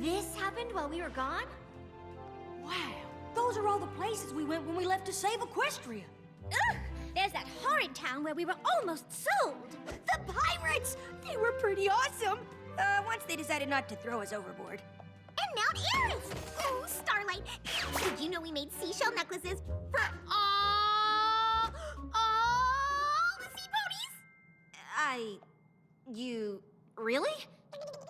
This happened while we were gone? Wow, those are all the places we went when we left to save Equestria. Ugh! There's that horrid town where we were almost sold. The pirates! They were pretty awesome. Once they decided not to throw us overboard. And Mount Eris! Oh, Starlight! Did you know we made seashell necklaces for all the sea ponies? You... really?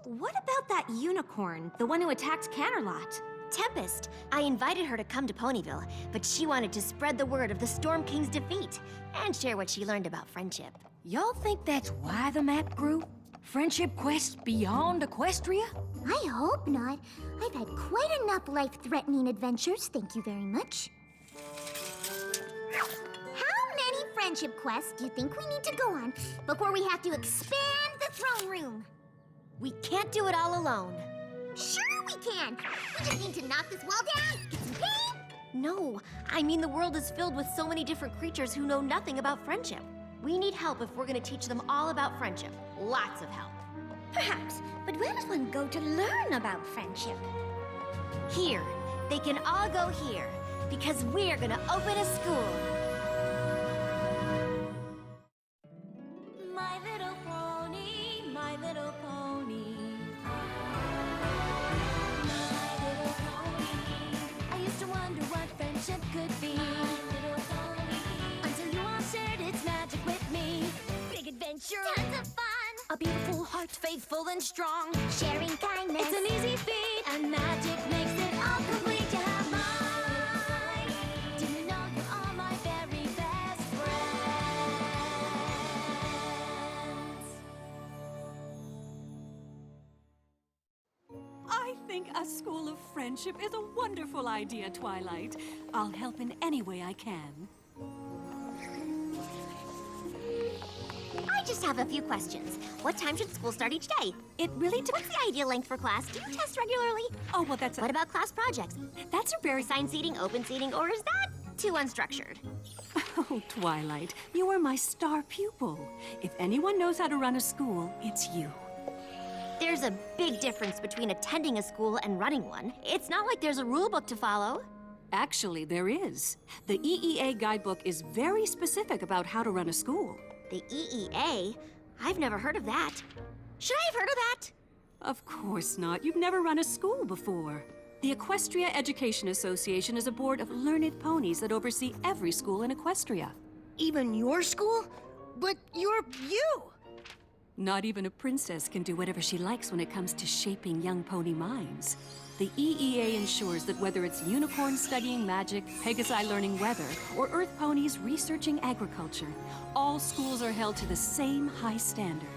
What about that unicorn, the one who attacked Canterlot? Tempest. I invited her to come to Ponyville, but she wanted to spread the word of the Storm King's defeat and share what she learned about friendship. Y'all think that's why the map grew? Friendship quests beyond Equestria? I hope not. I've had quite enough life-threatening adventures, thank you very much. How many friendship quests do you think we need to go on before we have to expand the throne room? We can't do it all alone. Sure we can! We just need to knock this wall down, get some paint. No, I mean the world is filled with so many different creatures who know nothing about friendship. We need help if we're gonna teach them all about friendship. Lots of help. Perhaps, but where does one go to learn about friendship? Here. They can all go here, because we're gonna open a school. My little pony, my little pony. My little pony. I used to wonder what friendship could be. My little pony. Until you all shared its magic with me. Big adventure. Tons of fun! A beautiful heart, faithful and strong. Sharing kindness. It's an easy feat, and magic makes it all complete. You have mine. Do you know you are my very best friends? I think a school of friendship is a wonderful idea, Twilight. I'll help in any way I can. I just have a few questions. What time should school start each day? It really What's the ideal length for class? Do you test regularly? Oh, well, that's What about class projects? that's a very... Assigned seating, open seating, or is that too unstructured? Oh, Twilight, you are my star pupil. If anyone knows how to run a school, it's you. There's a big difference between attending a school and running one. It's not like there's a rule book to follow. Actually, there is. The EEA guidebook is very specific about how to run a school. The EEA? I've never heard of that. Should I have heard of that? Of course not. You've never run a school before. The Equestria Education Association is a board of learned ponies that oversee every school in Equestria. Even your school? But you're you! Not even a princess can do whatever she likes when it comes to shaping young pony minds. The EEA ensures that whether it's unicorns studying magic, Pegasi learning weather, or Earth ponies researching agriculture, all schools are held to the same high standard.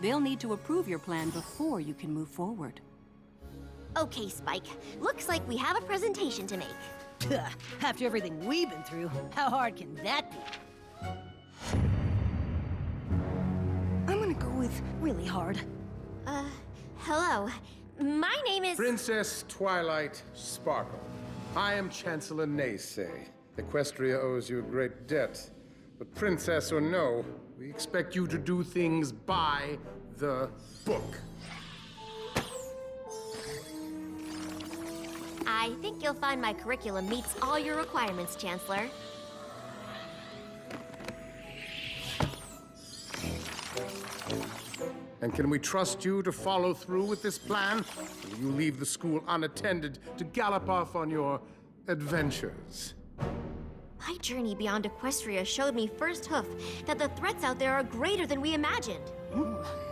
They'll need to approve your plan before you can move forward. Okay, Spike. Looks like we have a presentation to make. After everything we've been through, how hard can that be? I'm gonna go with really hard. Hello. My name is... Princess Twilight Sparkle. I am Chancellor Naysay. Equestria owes you a great debt. But princess or no, we expect you to do things by the book. I think you'll find my curriculum meets all your requirements, Chancellor. And can we trust you to follow through with this plan? Or will you leave the school unattended to gallop off on your adventures? My journey beyond Equestria showed me first hoof that the threats out there are greater than we imagined.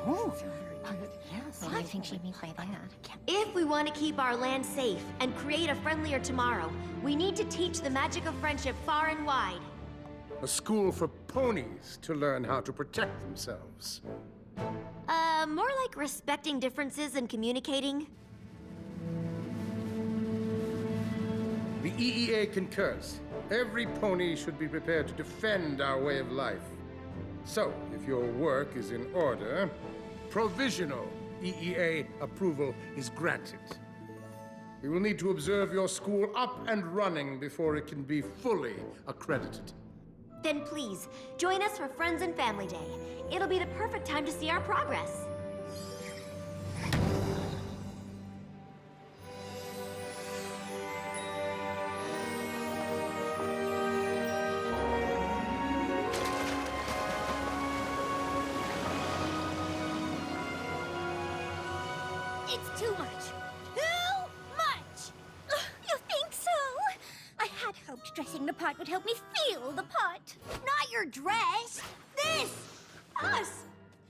What do you think she means by that? If we want to keep our land safe and create a friendlier tomorrow, we need to teach the magic of friendship far and wide. A school for ponies to learn how to protect themselves. More like respecting differences and communicating. The EEA concurs. Every pony should be prepared to defend our way of life. So, if your work is in order, provisional EEA approval is granted. We will need to observe your school up and running before it can be fully accredited. Then please, join us for Friends and Family Day. It'll be the perfect time to see our progress. It's too much. Too much! You think so? I had hoped dressing the part would help me feel the part. Not your dress. This! Us!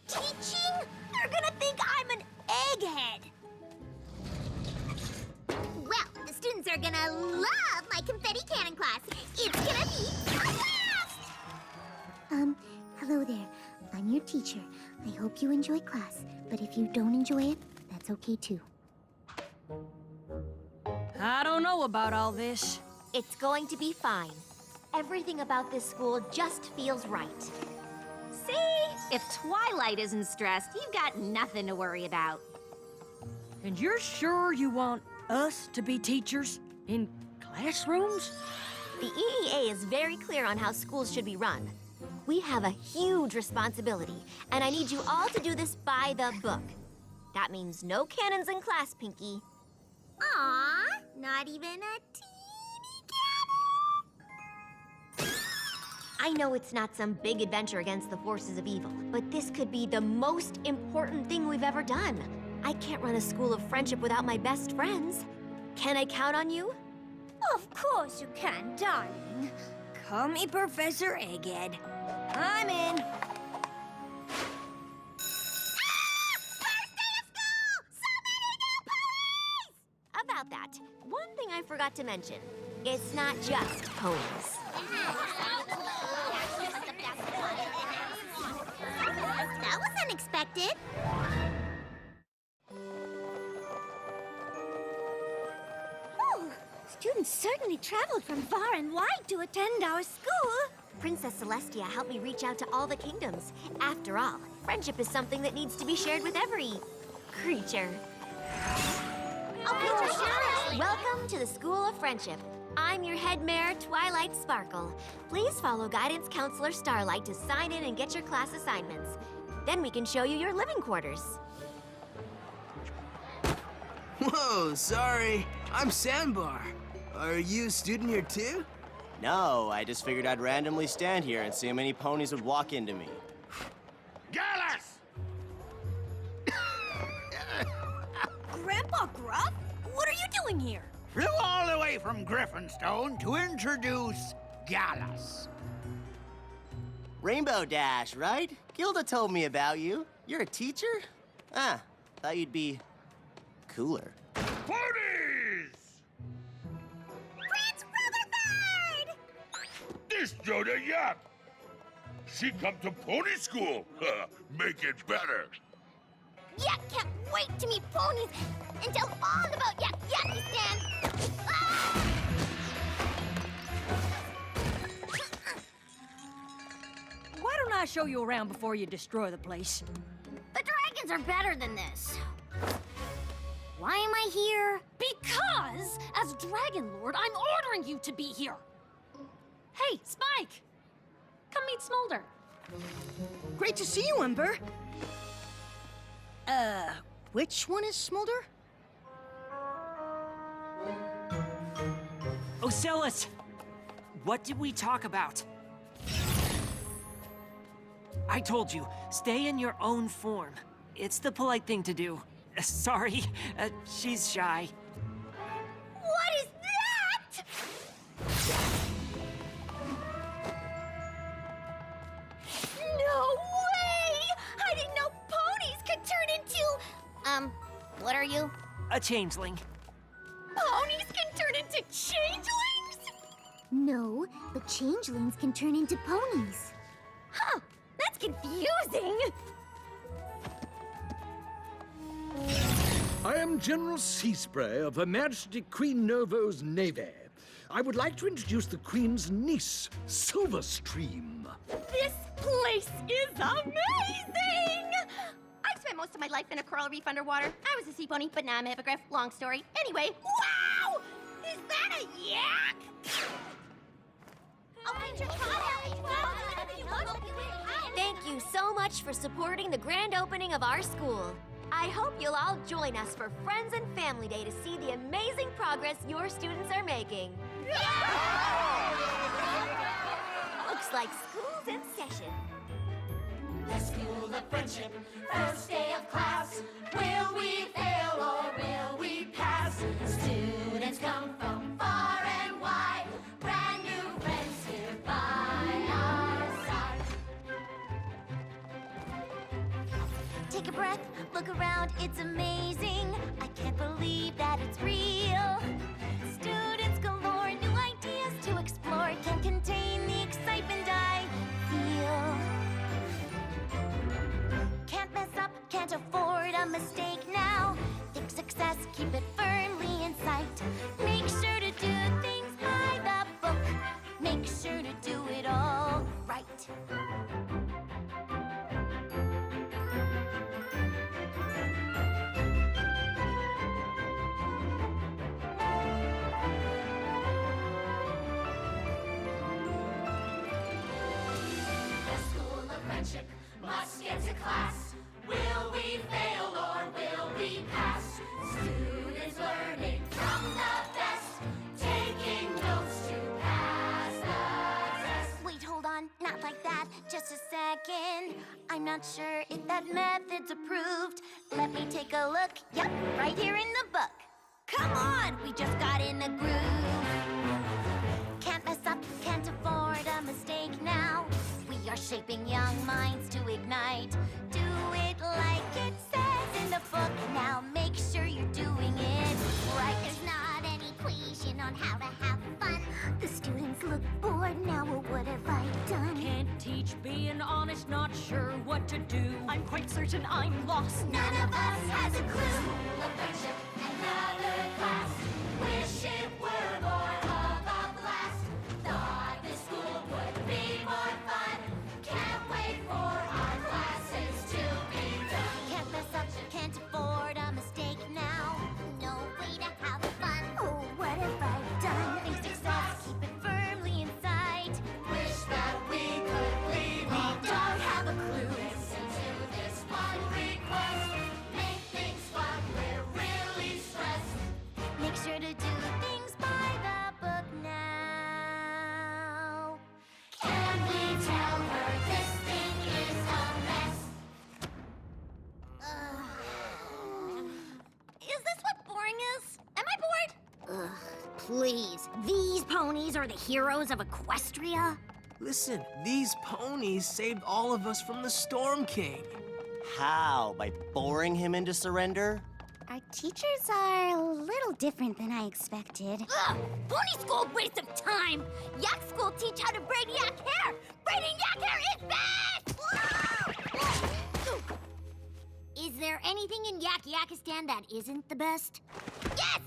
Teaching? They're gonna think I'm an egghead. Well, the students are gonna love my confetti cannon class. It's gonna be a blast! Hello there. I'm your teacher. I hope you enjoy class, but if you don't enjoy it, that's okay too. I don't know about all this. It's going to be fine. Everything about this school just feels right. See? If Twilight isn't stressed, you've got nothing to worry about. And you're sure you want us to be teachers in classrooms? The EEA is very clear on how schools should be run. We have a huge responsibility, and I need you all to do this by the book. That means no cannons in class, Pinky. Aw, not even a teeny cannon. I know it's not some big adventure against the forces of evil, but this could be the most important thing we've ever done. I can't run a school of friendship without my best friends. Can I count on you? Of course you can, darling. Call me Professor Egghead. I'm in. About that, one thing I forgot to mention. It's not just ponies. That was unexpected. Oh, students certainly traveled from far and wide to attend our school. Princess Celestia helped me reach out to all the kingdoms. After all, friendship is something that needs to be shared with every creature. Welcome to the School of Friendship. I'm your head mare, Twilight Sparkle. Please follow Guidance Counselor Starlight to sign in and get your class assignments. Then we can show you your living quarters. Whoa, sorry. I'm Sandbar. Are you a student here too? No, I just figured I'd randomly stand here and see how many ponies would walk into me. Gallus! Grandpa Gruff? What are you doing here? Flew all the way from Griffinstone to introduce Gallus. Rainbow Dash, right? Gilda told me about you. You're a teacher? Ah, thought you'd be cooler. Ponies! Prince Rutherford! This Yoda Yap! She come to pony school. Make it better. Yak can't wait to meet ponies and tell all about Yakistan. Ah! Why don't I show you around before you destroy the place? The dragons are better than this. Why am I here? Because, as Dragon Lord, I'm ordering you to be here. Hey, Spike! Come meet Smolder. Great to see you, Ember. Which one is Smolder? Ocellus! What did we talk about? I told you, stay in your own form. It's the polite thing to do. Sorry, she's shy. What is that? No way! I didn't know ponies could turn into... what are you? A changeling. Ponies can turn into changelings? No, but changelings can turn into ponies. Huh, that's confusing. I am General Seaspray of Her Majesty Queen Novo's Navy. I would like to introduce the Queen's niece, Silverstream. This place is amazing! I've spent most of my life in a coral reef underwater. I was a sea pony, but now I'm a hippogriff. Long story. Anyway, wow! Is that a yak? Thank you so much for supporting the grand opening of our school. I hope you'll all join us for Friends and Family Day to see the amazing progress your students are making. Looks like school's in session. The School of Friendship, first day of class. Will we fail or around, it's amazing. I can't believe that it's real. Students galore, new ideas to explore. Can't contain the excitement I feel. Can't mess up, can't afford a mistake now. Think success, keep it firmly in sight. Make sure to do things by the book. Make sure to do it all right. Must get to class. Will we fail or will we pass? Students learning from the best, taking notes to pass the test. Wait, hold on, not like that, just a second. I'm not sure if that method's approved. Let me take a look. Yep, right here in the book. Come on, we just got in the groove. Can't mess up, can't afford a mistake now. We are shaping young minds to ignite. Do it like it says in the book. Now make sure you're doing it right. There's not any equation on how to have fun. The students look bored now. Well, what have I done? Can't teach, being honest, not sure what to do. I'm quite certain I'm lost. None of us has a clue. School of friendship, another class. Wish it were more of a blast. Thought this school would be more fun. Can't wait for our classes to be done. Can't mess up, can't afford a mistake now. No way to have fun. Oh, what have I done? Think success, keep it firmly in sight. Wish that we could leave. We don't have a clue. Listen to this one request. Make things fun. We're really stressed. Make sure to do things by the book now. Can we tell her this thing is a mess? Is this what boring is? Am I bored? Ugh, please. These ponies are the heroes of Equestria? Listen, these ponies saved all of us from the Storm King. How? By boring him into surrender? Our teachers are a little different than I expected. Ugh! Pony school, waste of time! Yak school teach how to braid yak hair! Braiding yak hair is best! Is there anything in Yakistan that isn't the best? Yes!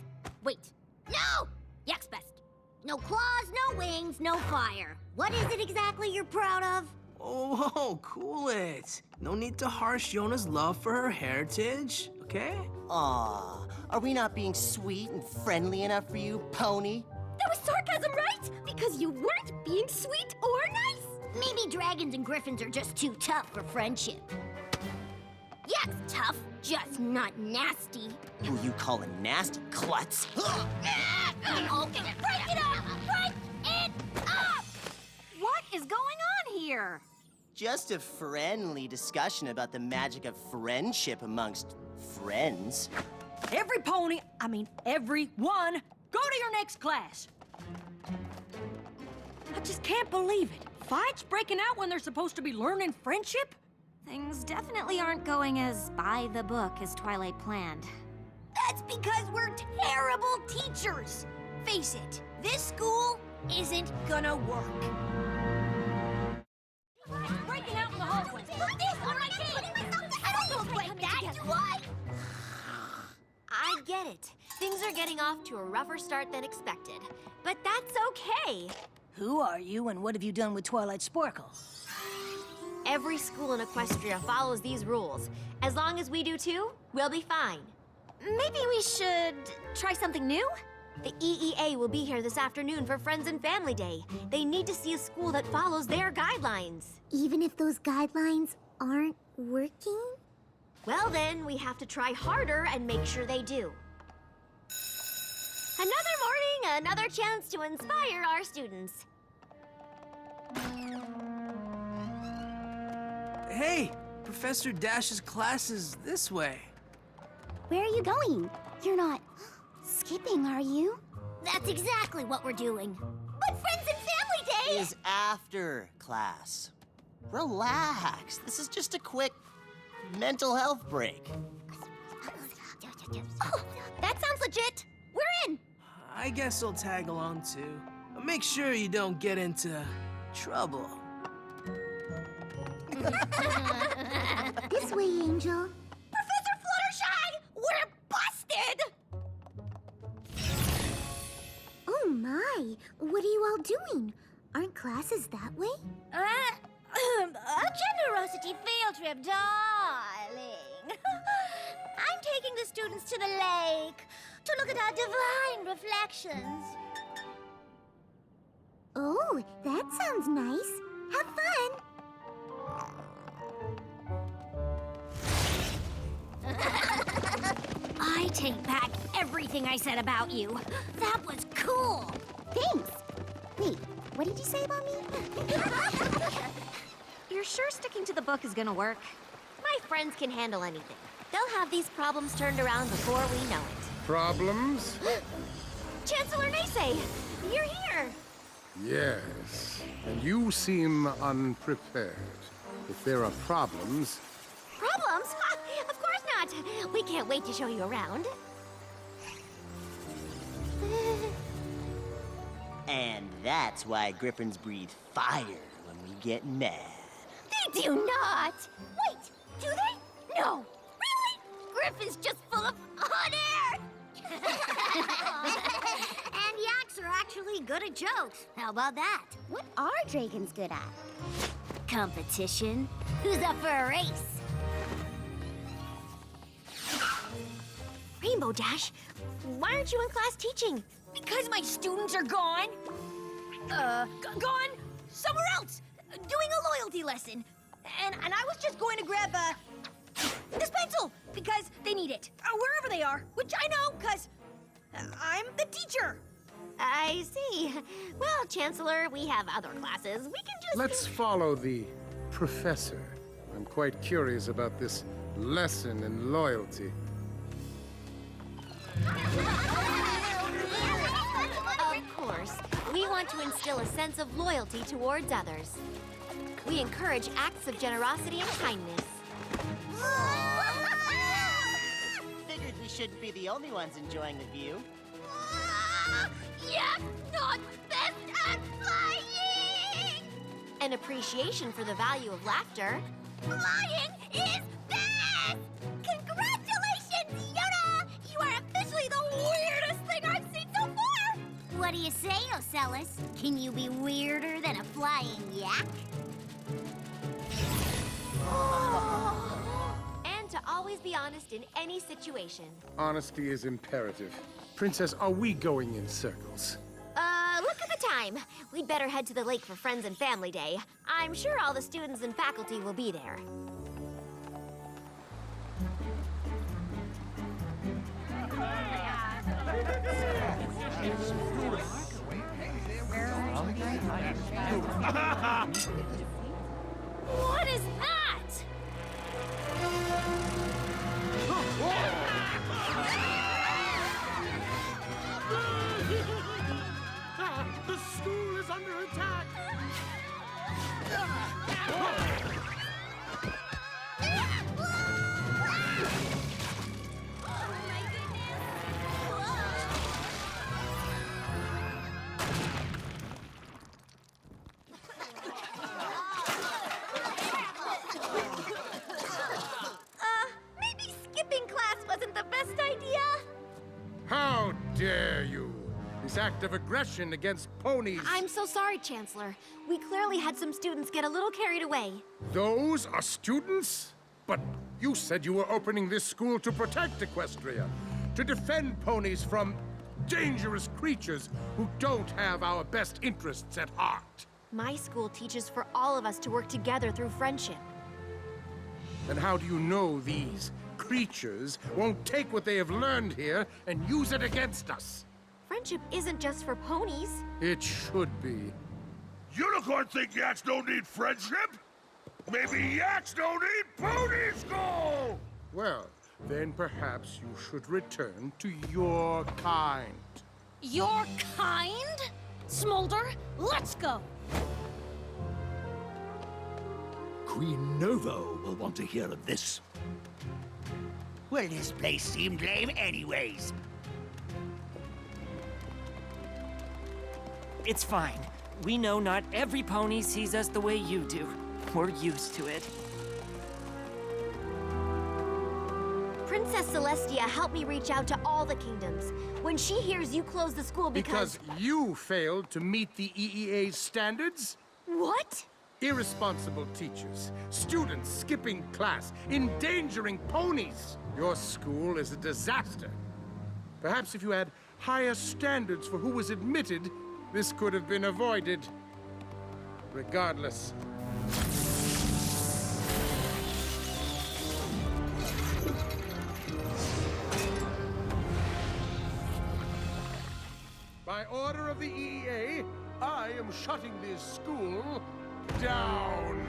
Wait. No! Yak's best. No claws, no wings, no fire. What is it exactly you're proud of? Oh, cool it. No need to harsh Yona's love for her heritage, okay? Aw, are we not being sweet and friendly enough for you, pony? That was sarcasm, right? Because you weren't being sweet or nice. Maybe dragons and griffins are just too tough for friendship. Yak's tough, just not nasty. Who you call a nasty klutz? Okay, break it up! Break it up! What is going on here? Just a friendly discussion about the magic of friendship amongst friends. Every pony, everyone, go to your next class. I just can't believe it. Fights breaking out when they're supposed to be learning friendship? Things definitely aren't going as by the book as Twilight planned. That's because we're terrible teachers. Face it, this school isn't gonna work. Breaking out in the hallway. I don't look like that, do I? I get it. Things are getting off to a rougher start than expected. But that's okay. Who are you and what have you done with Twilight Sparkle? Every school in Equestria follows these rules. As long as we do too, we'll be fine. Maybe we should try something new? The EEA will be here this afternoon for Friends and Family Day. They need to see a school that follows their guidelines. Even if those guidelines aren't working? Well then, we have to try harder and make sure they do. Another morning, another chance to inspire our students. Hey, Professor Dash's class is this way. Where are you going? You're not skipping, are you? That's exactly what we're doing. But Friends and Family Day Is after class. Relax. This is just a quick mental health break. Oh, that sounds legit. We're in. I guess I'll tag along too. But make sure you don't get into trouble. This way, Angel. Professor Fluttershy, we're busted! Oh my, what are you all doing? Aren't classes that way? A generosity field trip, darling. I'm taking the students to the lake to look at our divine reflections. Oh, that sounds nice. Have fun. I take back everything I said about you. That was cool. Thanks. Wait, what did you say about me? You're sure sticking to the book is gonna work? My friends can handle anything. They'll have these problems turned around before we know it. Problems? Chancellor Naysay, you're here. Yes. And you seem unprepared. If there are problems, Problems? Ha, of course not. We can't wait to show you around. And that's why griffins breathe fire when we get mad. They do not. Wait, do they? No. Really? Griffin's just full of hot air. And yaks are actually good at jokes. How about that? What are dragons good at? Competition? Who's up for a race? Rainbow Dash, why aren't you in class teaching? Because my students are gone. Gone somewhere else, doing a loyalty lesson. And I was just going to grab this pencil because they need it, wherever they are, which I know because I'm the teacher. I see. Well, Chancellor, we have other classes. We can just... let's follow the professor. I'm quite curious about this lesson in loyalty. Of course. We want to instill a sense of loyalty towards others. We encourage acts of generosity and kindness. Figured we shouldn't be the only ones enjoying the view. Yes, not best at flying! An appreciation for the value of laughter. Flying is best! Congratulations, Yoda! You are officially the weirdest thing I've seen so far! What do you say, Ocellus? Can you be weirder than a flying yak? And to always be honest in any situation. Honesty is imperative. Princess, are we going in circles? Look at the time. We'd better head to the lake for Friends and Family Day. I'm sure all the students and faculty will be there. What is that? The school is under attack! Maybe skipping class wasn't the best idea? How dare you! This act of aggression against ponies. I'm so sorry, Chancellor. We clearly had some students get a little carried away. Those are students? But you said you were opening this school to protect Equestria, to defend ponies from dangerous creatures who don't have our best interests at heart. My school teaches for all of us to work together through friendship. And how do you know these creatures won't take what they have learned here and use it against us? Friendship isn't just for ponies. It should be. Unicorn think yaks don't need friendship? Maybe yaks don't need pony school! Well, then perhaps you should return to your kind. Your kind? Smolder, let's go. Queen Novo will want to hear of this. Well, this place seemed lame anyways. It's fine. We know not every pony sees us the way you do. We're used to it. Princess Celestia helped me reach out to all the kingdoms. When she hears you close the school Because you failed to meet the EEA's standards? What? Irresponsible teachers, students skipping class, endangering ponies. Your school is a disaster. Perhaps if you had higher standards for who was admitted, this could have been avoided. Regardless. By order of the EEA, I am shutting this school down.